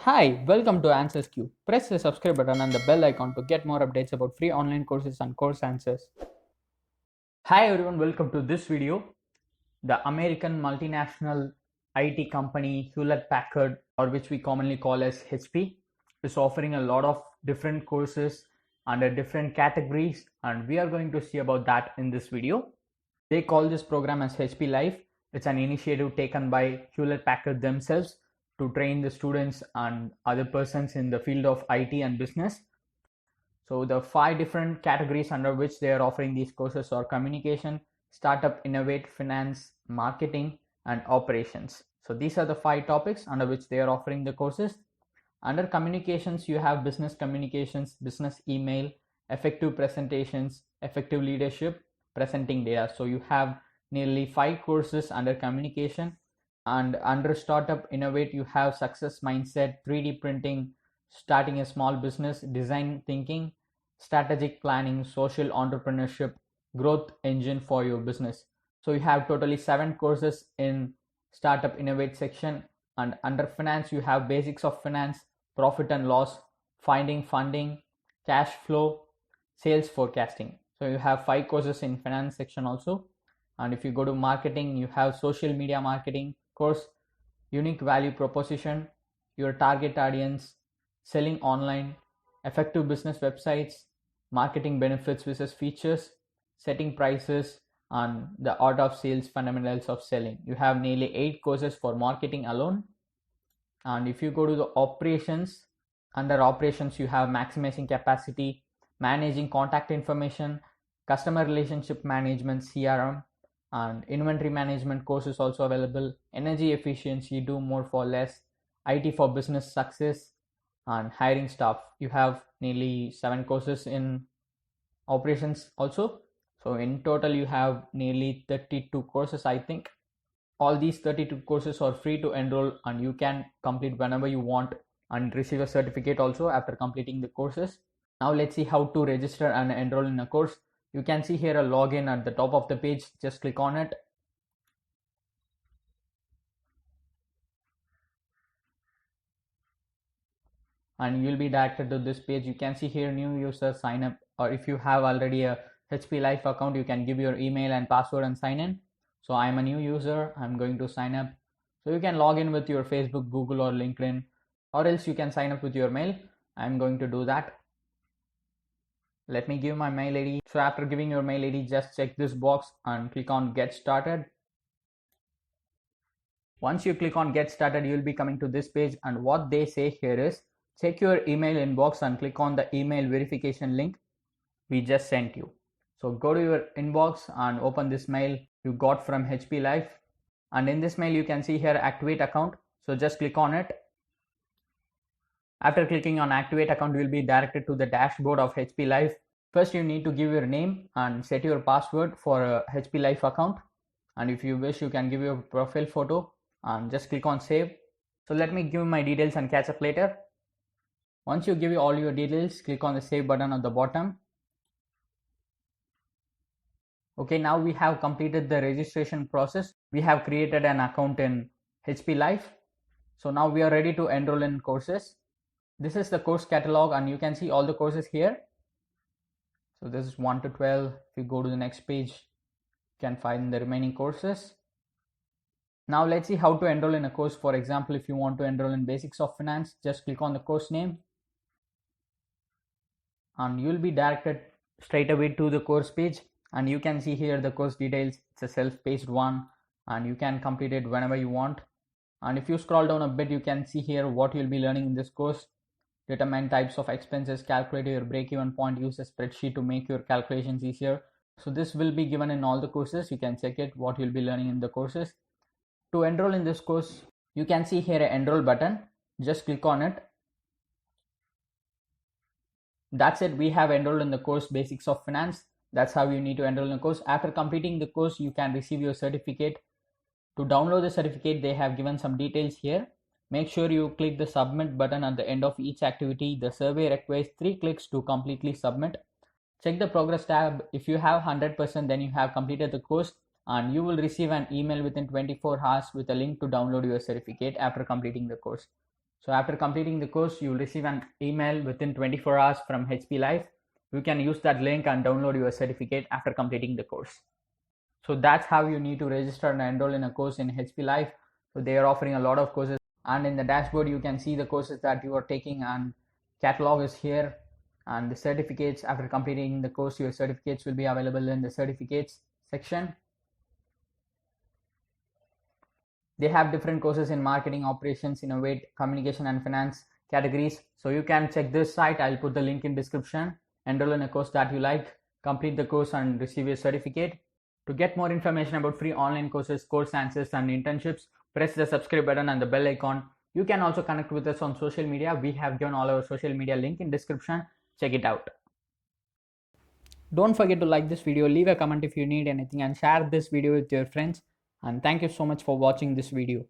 Hi, welcome to Answers Queue. Press the subscribe button and the bell icon to get more updates about free online courses and course answers. Hi everyone, welcome to this video. The American multinational IT company Hewlett Packard, or which we commonly call as HP, is offering a lot of different courses under different categories, and we are going to see about that in this video. They call this program as HP Life. It's an initiative taken by Hewlett Packard themselves to train the students and other persons in the field of IT and business. So the 5 different categories under which they are offering these courses are communication, startup, innovate, finance, marketing, and operations. So these are the 5 topics under which they are offering the courses. Under communications, you have business communications, business email, effective presentations, effective leadership, presenting data. So you have nearly 5 courses under communication. And under startup innovate, you have success mindset, 3D printing, starting a small business, design thinking, strategic planning, social entrepreneurship, growth engine for your business. So you have totally 7 courses in startup innovate section. And under finance, you have basics of finance, profit and loss, finding funding, cash flow, sales forecasting. So you have 5 courses in finance section also. And if you go to marketing, you have social media marketing course, unique value proposition, your target audience, selling online, effective business websites, marketing benefits versus features, setting prices, and the art of sales, fundamentals of selling. You have nearly 8 courses for marketing alone. And if you go to the operations, under operations you have maximizing capacity, managing contact information, customer relationship management, CRM, and inventory management course is also available. Energy efficiency, do more for less, IT for business success, and hiring staff. You have nearly 7 courses in operations also. So in total you have nearly 32 courses, I think. All these 32 courses are free to enroll, and you can complete whenever you want and receive a certificate also after completing the courses. Now let's see how to register and enroll in a course. You can see here a login at the top of the page. Just click on it. And you'll be directed to this page. You can see here new user sign up, or if you have already a HP Life account, you can give your email and password and sign in. So I'm a new user, I'm going to sign up. So you can log in with your Facebook, Google, or LinkedIn, or else you can sign up with your mail. I'm going to do that. Let me give my mail ID. So after giving your mail ID, just check this box and click on get started. Once you click on get started, you'll be coming to this page, and what they say here is check your email inbox and click on the email verification link we just sent you. So go to your inbox and open this mail you got from HP Life, and in this mail you can see here activate account. So just click on it. After clicking on activate account, you will be directed to the dashboard of HP Life. First you need to give your name and set your password for a HP Life account, and if you wish you can give your profile photo and just click on save. So let me give my details and catch up later. Once you give all your details, click on the save button at the bottom. Okay, now we have completed the registration process. We have created an account in HP Life. So now we are ready to enroll in courses. This is the course catalog, and you can see all the courses here. So this is 1 to 12. If you go to the next page, you can find the remaining courses. Now let's see how to enroll in a course. For example, if you want to enroll in basics of finance, just click on the course name, and you'll be directed straight away to the course page. And you can see here the course details. It's a self-paced one, and you can complete it whenever you want. And if you scroll down a bit, you can see here what you'll be learning in this course. Determine types of expenses, calculate your break-even point, use a spreadsheet to make your calculations easier. So this will be given in all the courses. You can check it, what you'll be learning in the courses. To enroll in this course, you can see here an enroll button. Just click on it. That's it. We have enrolled in the course basics of finance. That's how you need to enroll in a course. After completing the course, you can receive your certificate. To download the certificate, they have given some details here. Make sure you click the submit button at the end of each activity. The survey requires 3 clicks to completely submit. Check the progress tab. If you have 100%, then you have completed the course, and you will receive an email within 24 hours with a link to download your certificate after completing the course. So after completing the course, you will receive an email within 24 hours from HP Life. You can use that link and download your certificate after completing the course. So that's how you need to register and enroll in a course in HP Life. So they are offering a lot of courses, and in the dashboard you can see the courses that you are taking, and catalog is here, and the certificates. After completing the course, your certificates will be available in the certificates section. They have different courses in marketing, operations, innovate, communication, and finance categories. So you can check this site. I'll put the link in description. Enroll in a course that you like, complete the course and receive your certificate. To get more information about free online courses, course answers, and internships, press the subscribe button and the bell icon. You can also connect with us on social media. We have given all our social media link in description. Check it out. Don't forget to like this video, leave a comment if you need anything, and share this video with your friends. And thank you so much for watching this video.